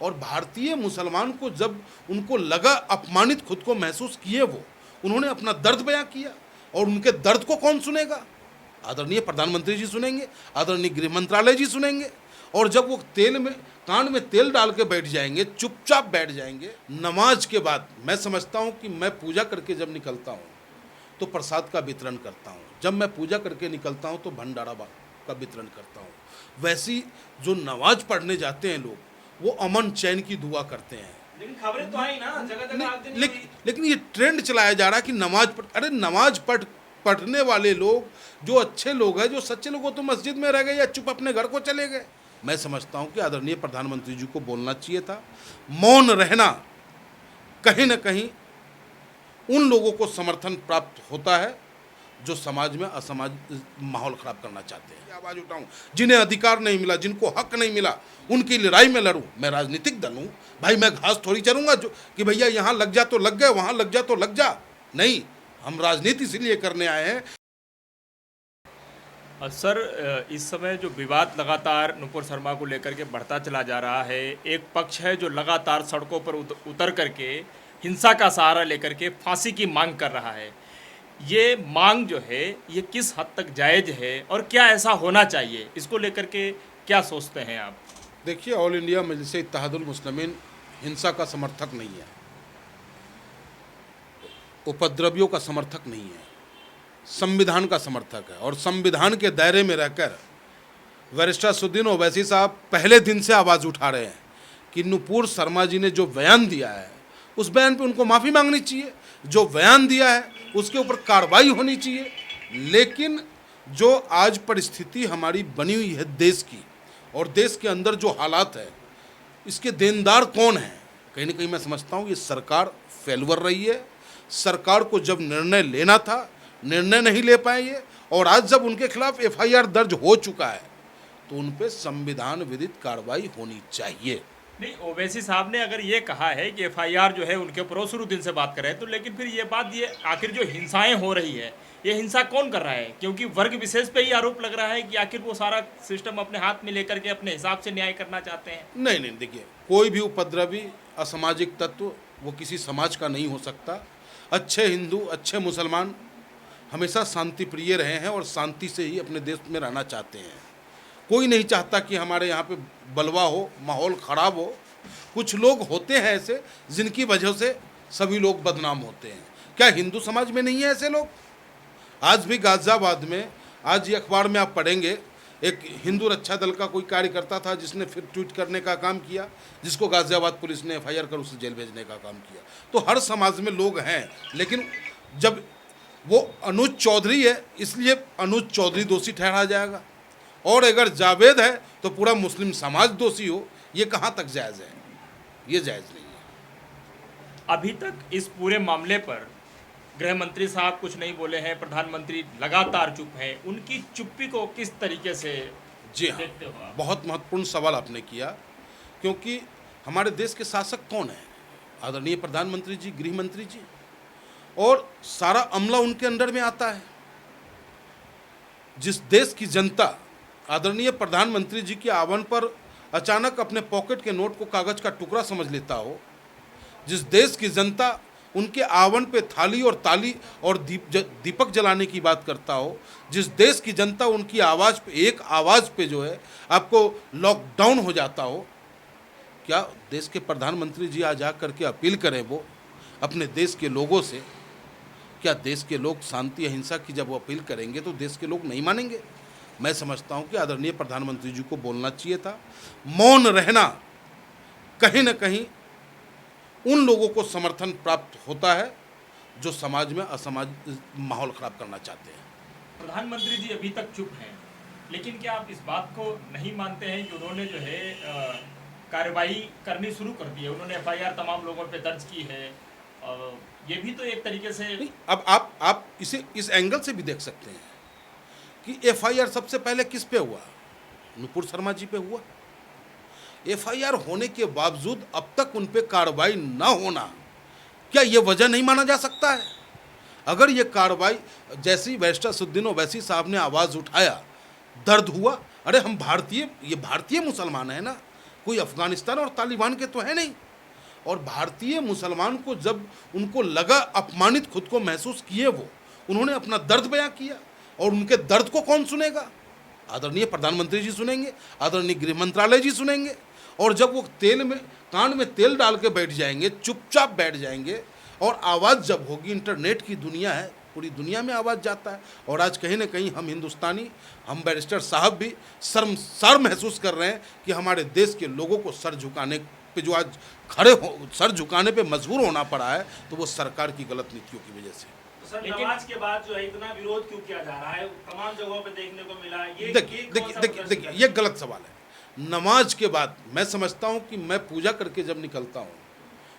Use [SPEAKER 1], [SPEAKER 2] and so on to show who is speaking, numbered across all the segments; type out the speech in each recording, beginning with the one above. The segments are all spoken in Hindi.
[SPEAKER 1] और भारतीय मुसलमान को जब उनको लगा अपमानित खुद को महसूस किए, वो उन्होंने अपना दर्द बयां किया। और उनके दर्द को कौन सुनेगा? आदरणीय प्रधानमंत्री जी सुनेंगे, आदरणीय गृह मंत्रालय जी सुनेंगे। और जब वो कान में तेल डाल के बैठ जाएंगे, चुपचाप बैठ जाएंगे। नमाज के बाद मैं समझता हूँ कि मैं पूजा करके जब निकलता हूँ तो प्रसाद का वितरण करता हूँ, जब मैं पूजा करके निकलता हूँ तो भंडारा का वितरण करता हूँ। वैसी जो नमाज पढ़ने जाते हैं लोग, वो अमन चैन की दुआ करते हैं।
[SPEAKER 2] लेकिन खबरें तो आई ना जगह जगह
[SPEAKER 1] लेकिन ये ट्रेंड चलाया जा रहा है कि नमाज पढ़ने वाले लोग, जो अच्छे लोग हैं, जो सच्चे लोग, वो तो मस्जिद में रह गए या चुप अपने घर को चले गए। मैं समझता हूं कि आदरणीय प्रधानमंत्री जी को बोलना चाहिए था। मौन रहना कहीं ना कहीं उन लोगों को समर्थन प्राप्त होता है जो समाज में माहौल खराब करना चाहते हैं। आवाज उठाऊं, जिन्हें अधिकार नहीं मिला, जिनको हक नहीं मिला, उनकी लड़ाई में लड़ूं। मैं राजनीतिक दल हूं भाई, मैं घास थोड़ी चरूंगा जो कि भैया यहाँ लग जा तो लग गए, वहां लग जा तो लग जा। नहीं, हम राजनीति इसीलिए करने आए हैं।
[SPEAKER 2] सर, इस समय जो विवाद लगातार नुपुर शर्मा को लेकर के बढ़ता चला जा रहा है, एक पक्ष है जो लगातार सड़कों पर उतर करके हिंसा का सहारा लेकर के फांसी की मांग कर रहा है। ये मांग जो है ये किस हद तक जायज़ है और क्या ऐसा होना चाहिए, इसको लेकर के क्या सोचते हैं आप?
[SPEAKER 1] देखिए, ऑल इंडिया मजलिस इत्तेहादुल मुस्लिमीन हिंसा का समर्थक नहीं है, उपद्रवियों का समर्थक नहीं है, संविधान का समर्थक है। और संविधान के दायरे में रहकर बैरिस्टर असदुद्दीन ओवैसी साहब पहले दिन से आवाज़ उठा रहे हैं कि नुपुर शर्मा जी ने जो बयान दिया है उस बयान पे उनको माफ़ी मांगनी चाहिए, जो बयान दिया है उसके ऊपर कार्रवाई होनी चाहिए। लेकिन जो आज परिस्थिति हमारी बनी हुई है देश की, और देश के अंदर जो हालात है, इसके देनदार कौन है? कहीं ना कहीं मैं समझता हूँ ये सरकार फेलवर रही है। सरकार को जब निर्णय लेना था, निर्णय नहीं ले पाए ये। और आज जब उनके खिलाफ एफआईआर दर्ज हो चुका है तो उन पे संविधान विदित कार्रवाई होनी चाहिए।
[SPEAKER 2] नहीं, ओवैसी साहब ने अगर ये कहा है कि एफआईआर जो है उनके ऊपर वो शुरू दिन से बात कर रहे हैं, तो लेकिन फिर ये बात, ये आखिर जो हिंसाएं हो रही है, ये हिंसा कौन कर रहा है? क्योंकि वर्ग विशेष पे ही आरोप लग रहा है कि आखिर वो सारा सिस्टम अपने हाथ में लेकर के अपने हिसाब से न्याय करना चाहते हैं।
[SPEAKER 1] नहीं, देखिए, कोई भी उपद्रवी असामाजिक तत्व वो किसी समाज का नहीं हो सकता। अच्छे हिंदू, अच्छे मुसलमान हमेशा शांति प्रिय रहे हैं और शांति से ही अपने देश में रहना चाहते हैं। कोई नहीं चाहता कि हमारे यहाँ पे बलवा हो, माहौल ख़राब हो। कुछ लोग होते हैं ऐसे जिनकी वजह से सभी लोग बदनाम होते हैं। क्या हिंदू समाज में नहीं है ऐसे लोग? आज भी गाज़ियाबाद में, आज ये अखबार में आप पढ़ेंगे, एक हिंदू रक्षा दल का कोई कार्यकर्ता था जिसने फिर ट्वीट करने का काम किया, जिसको गाज़ियाबाद पुलिस ने एफआईआर कर उसे जेल भेजने का काम किया। तो हर समाज में लोग हैं, लेकिन जब वो अनुज चौधरी है इसलिए अनुज चौधरी दोषी ठहरा जाएगा, और अगर जावेद है तो पूरा मुस्लिम समाज दोषी हो, ये कहाँ तक जायज़ है? ये जायज़ नहीं है।
[SPEAKER 2] अभी तक इस पूरे मामले पर गृह मंत्री साहब कुछ नहीं बोले हैं, प्रधानमंत्री लगातार चुप हैं। उनकी चुप्पी को किस तरीके से देखते हो आप?
[SPEAKER 1] बहुत महत्वपूर्ण सवाल आपने किया, क्योंकि हमारे देश के शासक कौन है? आदरणीय प्रधानमंत्री जी, गृह मंत्री जी, और सारा अमला उनके अंडर में आता है। जिस देश की जनता आदरणीय प्रधानमंत्री जी के आह्वान पर अचानक अपने पॉकेट के नोट को कागज का टुकड़ा समझ लेता हो, जिस देश की जनता उनके आह्वान पे थाली और ताली और दीपक जलाने की बात करता हो, जिस देश की जनता उनकी आवाज़ पे, एक आवाज़ पे जो है आपको लॉकडाउन हो जाता हो, क्या देश के प्रधानमंत्री जी आज आकर के अपील करें वो अपने देश के लोगों से? क्या देश के लोग शांति अहिंसा की जब वो अपील करेंगे तो देश के लोग नहीं मानेंगे? मैं समझता हूं कि आदरणीय प्रधानमंत्री जी को बोलना चाहिए था। मौन रहना कहीं ना कहीं उन लोगों को समर्थन प्राप्त होता है जो समाज में माहौल खराब करना चाहते हैं।
[SPEAKER 2] प्रधानमंत्री जी अभी तक चुप हैं, लेकिन क्या आप इस बात को नहीं मानते हैं कि उन्होंने जो है कार्रवाई करनी शुरू कर दी है? उन्होंने एफआईआर तमाम लोगों पे दर्ज की है, ये भी तो एक तरीके से
[SPEAKER 1] नहीं, अब आप इसे इस एंगल से भी देख सकते हैं कि एफआईआर सबसे पहले किस पे हुआ? नुपुर शर्मा जी पे हुआ। एफआईआर होने के बावजूद अब तक उन पे कार्रवाई ना होना, क्या ये वजह नहीं माना जा सकता है? अगर ये कार्रवाई, जैसी बैरिस्टर असदुद्दीन ओवैसी साहब ने आवाज़ उठाया, दर्द हुआ, अरे हम भारतीय, ये भारतीय मुसलमान है ना, कोई अफगानिस्तान और तालिबान के तो है नहीं। और भारतीय मुसलमान को जब उनको लगा अपमानित खुद को महसूस किए, वो उन्होंने अपना दर्द बयां किया, और उनके दर्द को कौन सुनेगा? आदरणीय प्रधानमंत्री जी सुनेंगे, आदरणीय गृह मंत्रालय जी सुनेंगे। और जब वो कान में तेल डाल के बैठ जाएंगे, चुपचाप बैठ जाएंगे, और आवाज़ जब होगी, इंटरनेट की दुनिया है, पूरी दुनिया में आवाज़ जाता है। और आज कहीं ना कहीं हम हिंदुस्तानी, हम बैरिस्टर साहब भी शर्म महसूस कर रहे हैं कि हमारे देश के लोगों को सर झुकाने पे जो आज सर झुकाने पे मजबूर होना पड़ा है, तो वो सरकार की गलत नीतियों की वजह से।
[SPEAKER 3] तो सर, नमाज के बाद जो है इतना विरोध क्यों किया जा रहा है? तमाम जगहों पे देखने को मिला ये।
[SPEAKER 1] देखिए, ये गलत सवाल है। नमाज के बाद मैं समझता हूँ कि मैं पूजा करके जब निकलता हूँ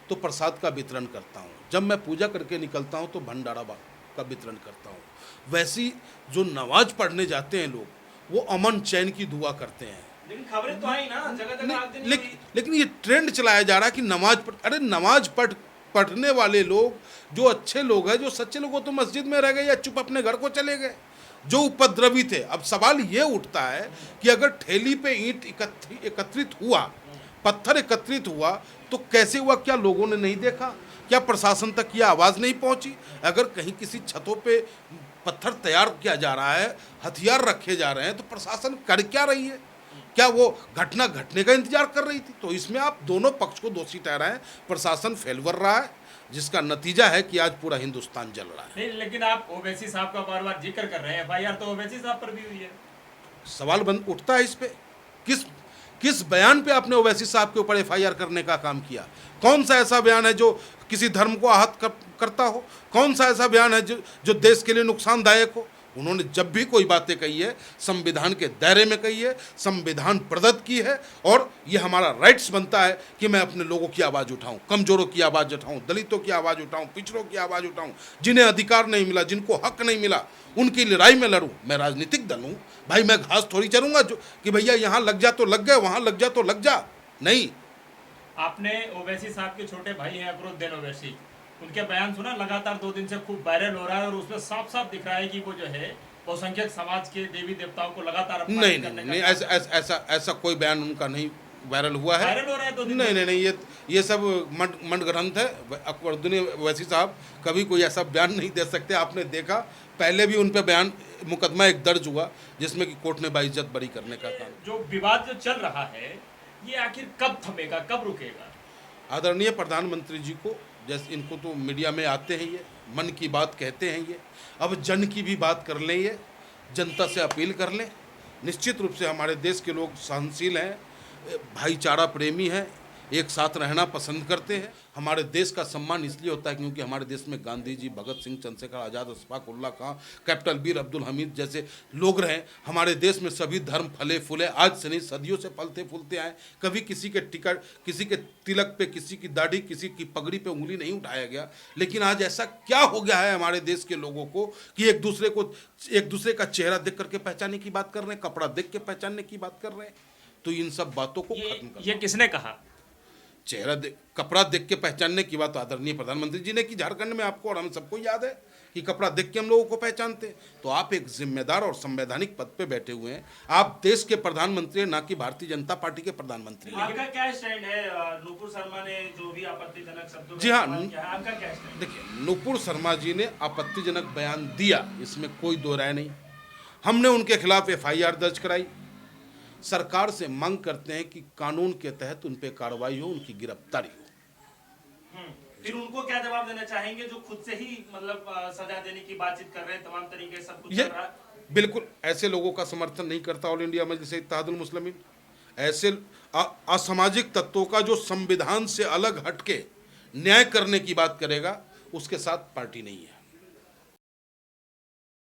[SPEAKER 1] तो प्रसाद का वितरण करता हूँ, जब मैं पूजा करके निकलता हूँ तो भंडारा का वितरण करता हूँ। वैसी जो नमाज पढ़ने जाते हैं लोग, वो अमन चैन की दुआ करते हैं।
[SPEAKER 3] लेकिन खबरें तो आई ना, जगह जगह
[SPEAKER 1] लेकिन ये ट्रेंड चलाया जा रहा है कि अरे नमाज पढ़ने वाले लोग जो अच्छे लोग हैं, जो सच्चे लोग, वो तो मस्जिद में रह गए या चुप अपने घर को चले गए। जो उपद्रवी थे, अब सवाल ये उठता है कि अगर ठेली पे ईंट एकत्रित हुआ, पत्थर एकत्रित हुआ, तो कैसे हुआ? क्या लोगों ने नहीं देखा? क्या प्रशासन तक ये आवाज़ नहीं पहुंची? अगर कहीं किसी छतों पे पत्थर तैयार किया जा रहा है, हथियार रखे जा रहे हैं, तो प्रशासन कर क्या रही है? क्या वो घटना घटने का इंतजार कर रही थी? तो इसमें आप दोनों पक्ष को दोषी ठहराएं। प्रशासन फेल कर रहा है, जिसका नतीजा है कि आज पूरा हिंदुस्तान जल रहा है।
[SPEAKER 2] नहीं, लेकिन आप ओवैसी साहब का बार बार जिक्र कर रहे हैं, एफआईआर तो ओवैसी साहब पर भी हुई है।
[SPEAKER 1] सवाल उठता है इस पे, किस बयान पे आपने ओवैसी साहब के ऊपर एफआईआर करने का काम किया? कौन सा ऐसा बयान है जो किसी धर्म को आहत करता हो? कौन सा ऐसा बयान है जो देश के लिए नुकसानदायक हो? उन्होंने जब भी कोई बातें कही है, संविधान के दायरे में कही है, संविधान प्रदत्त की है, और ये हमारा राइट्स बनता है कि मैं अपने लोगों की आवाज़ उठाऊं, कमजोरों की आवाज़ उठाऊं, दलितों की आवाज़ उठाऊं, पिछड़ों की आवाज़ उठाऊं, जिन्हें अधिकार नहीं मिला, जिनको हक नहीं मिला, उनकी लड़ाई में लड़ूं। मैं राजनीतिक दल हूं भाई, मैं घास थोड़ी चरूंगा जो कि भैया यहाँ लग जा तो लग गए, वहाँ लग जा तो लग जा। नहीं।
[SPEAKER 2] आपने ओवैसी साहब के छोटे भाई हैं अकबरुद्दीन ओवैसी, उनके बयान सुना? लगातार 2 दिन से खूब वायरल हो रहा है, और उसमें साफ साफ दिख रहा है कि वो जो है बहुसंख्यक समाज के देवी देवताओं को लगातार
[SPEAKER 1] नहीं, ऐसा कोई बयान उनका नहीं वायरल हुआ है।
[SPEAKER 2] वायरल हो रहा है 2 दिन।
[SPEAKER 1] नहीं, ये सब मंड ग्रंथ है। अकबरुद्दीन ओवैसी साहब कभी कोई ऐसा बयान नहीं दे सकते। आपने देखा, पहले भी उन पे बयान मुकदमा एक दर्ज हुआ, जिसमें कि कोर्ट ने बाइज्जत बरी करने का काम।
[SPEAKER 2] जो विवाद जो चल रहा है, ये आखिर कब थमेगा, कब रुकेगा?
[SPEAKER 1] आदरणीय प्रधानमंत्री जी को, जैसे इनको तो मीडिया में आते हैं, ये मन की बात कहते हैं, ये अब जन की भी बात कर लें, ये जनता से अपील कर लें। निश्चित रूप से हमारे देश के लोग सहनशील हैं, भाईचारा प्रेमी हैं, एक साथ रहना पसंद करते हैं। हमारे देश का सम्मान इसलिए होता है क्योंकि हमारे देश में गांधी जी, भगत सिंह, चंद्रशेखर आज़ाद, अशफाक उल्लाह खां, कैप्टन वीर अब्दुल हमीद जैसे लोग रहे। हमारे देश में सभी धर्म फले फूले, आज से नहीं सदियों से फलते फूलते आए। कभी किसी के टिकट, किसी के तिलक पे, किसी की दाढ़ी, किसी की पगड़ी पे उंगली नहीं उठाया गया। लेकिन आज ऐसा क्या हो गया है हमारे देश के लोगों को कि एक दूसरे का चेहरा देख करके पहचानने की बात कर रहे हैं, कपड़ा देख के पहचानने की बात कर रहे हैं। तो इन सब बातों को खत्म कर।
[SPEAKER 2] ये किसने कहा?
[SPEAKER 1] कपड़ा देख के पहचानने की बात आदरणीय प्रधानमंत्री जी ने की। झारखंड में आपको और हम सबको याद है कि कपड़ा देख के हम लोगों को पहचानते। तो आप एक जिम्मेदार और संवैधानिक पद पे बैठे हुए हैं, आप देश के प्रधानमंत्री हैं, ना कि भारतीय जनता पार्टी के प्रधानमंत्री हैं।
[SPEAKER 3] आपका क्या स्टैंड है? नुपुर शर्मा ने जो भी आपत्तिजनक शब्दों
[SPEAKER 1] जी हाँ,
[SPEAKER 3] आपका क्या स्टैंड?
[SPEAKER 1] देखिए, नुपुर शर्मा जी ने आपत्तिजनक बयान दिया, इसमें कोई दो राय नहीं। हमने उनके खिलाफ एफआईआर दर्ज कराई। सरकार से मांग करते हैं कि कानून के तहत उन पे कार्रवाई हो, उनकी गिरफ्तारी हो।
[SPEAKER 3] फिर उनको क्या जवाब देना चाहेंगे जो खुद से ही मतलब सजा देने की बातचीत कर रहे हैं, तमाम तरीके सब कुछ कर रहा है?
[SPEAKER 1] बिल्कुल ऐसे लोगों का समर्थन नहीं करता ऑल इंडिया मजलिस इत्तेहादुल मुस्लिमीन। ऐसे असामाजिक तत्वों का जो संविधान से अलग हटके न्याय करने की बात करेगा, उसके साथ पार्टी नहीं है।